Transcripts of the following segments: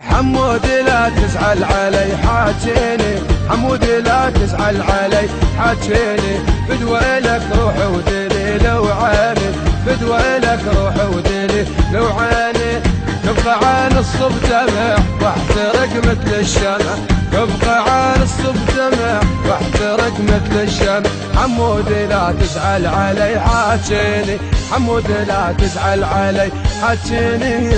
حمود لا تزعل علي حاجيني، حمود لا تزعل علي حاجيني، فدوى لك روحي ودلي لو عاني، فدوى لك روحي ودلي لو عاني، تبقى عن الصب دمع واحترق مثل الشمع، تبقى عن الصب دمع واحترق مثل الشمع، حمود لا تزعل علي حاجيني، حمود لا تزعل علي حاجيني،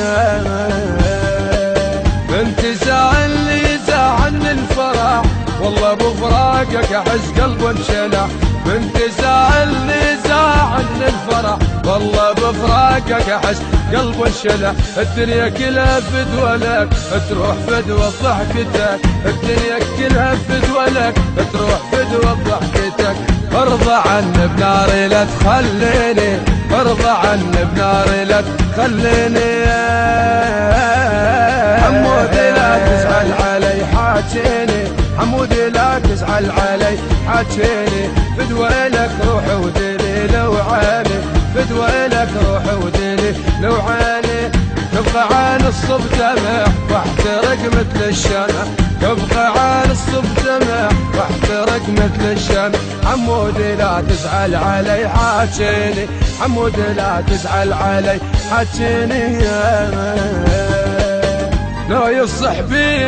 انت زعلني زعلني الفرح والله بفراقك احس قلبي انشلع، انت زعلني زعلني الفرح والله بفراقك احس قلبي انشلع، الدنيا كلها فدوى لك تروح فدوى ضحكتك، الدنيا كلها فدوى لك تروح فدوى ضحكتك، ارضى عني بناري لا تخليني، ارضى عني بناري لا تخليني، حمود لا تزعل علي حاجيني، حمود لا تزعل علي حاجيني، فدوى لك روحي ودلي لو عاني، فدوى لك روحي ودلي لو عاني، تبقى عن الصب دمع واحترق مثل الشمع، تبقى عن الصب دمع واحترق مثل الشمع، حمود لا تزعل علي حاجيني، حمود لا تزعل علي حاجيني، لا يصح بيدي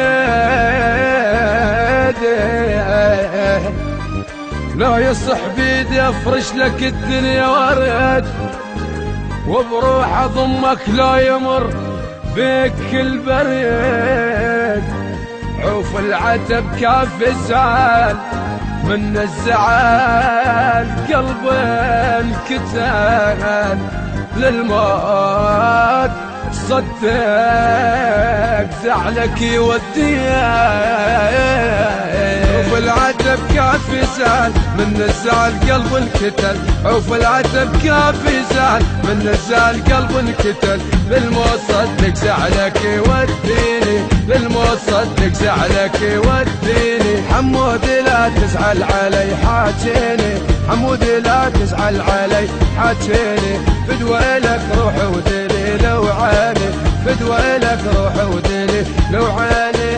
لا يصح بيدي افرش لك الدنيا ورد، وبروح اضمك لا يمر بك البريد، عوف العتب كاف الزعل من الزعل قلبي انكتل للموت، صدق زعلك يوديك، عوف العتب كافي زعل من الزعل قلب انكتل، عوف العتب كافي زعل من الزعل قلب انكتل، بالموت صدق زعلك يوديني، بالموت صدق زعلك يوديني، حمود لا تزعل علي حاجيني، حمود لا تزعل علي حاجيني، فدوى لك روحي ودلي لو عاني، فدوى لك روحي ودلي لو عاني،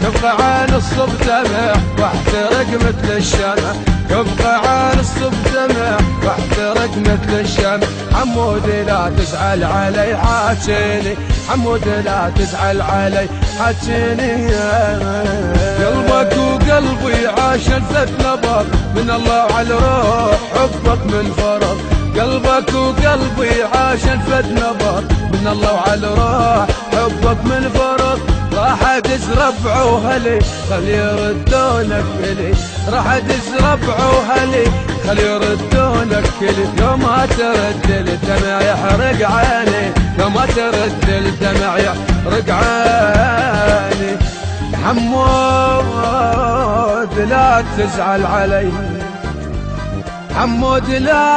تبقى عن الصب دمع واحترق مثل الشمع، تبقى عن الصب دمع واحترق مثل الشمع، حمود لا تزعل علي حاجيني، حمود لا تزعل علي حاجيني، قلبك وقلبي عاش الفت نبض من الله على روح حبك من فرض، قلبك وقلبي عاش الفت نبض من الله على روح حبك من فرض، راح ادز ربع وهلي خلي يردونك كلي، راح ادز ربع وهلي خلي يردونك كلي، لو ما ترد الدمع يحرق عيني، لو ما ترد الدمع يحرق عيني، حمود لا تزعل علي، حمود لا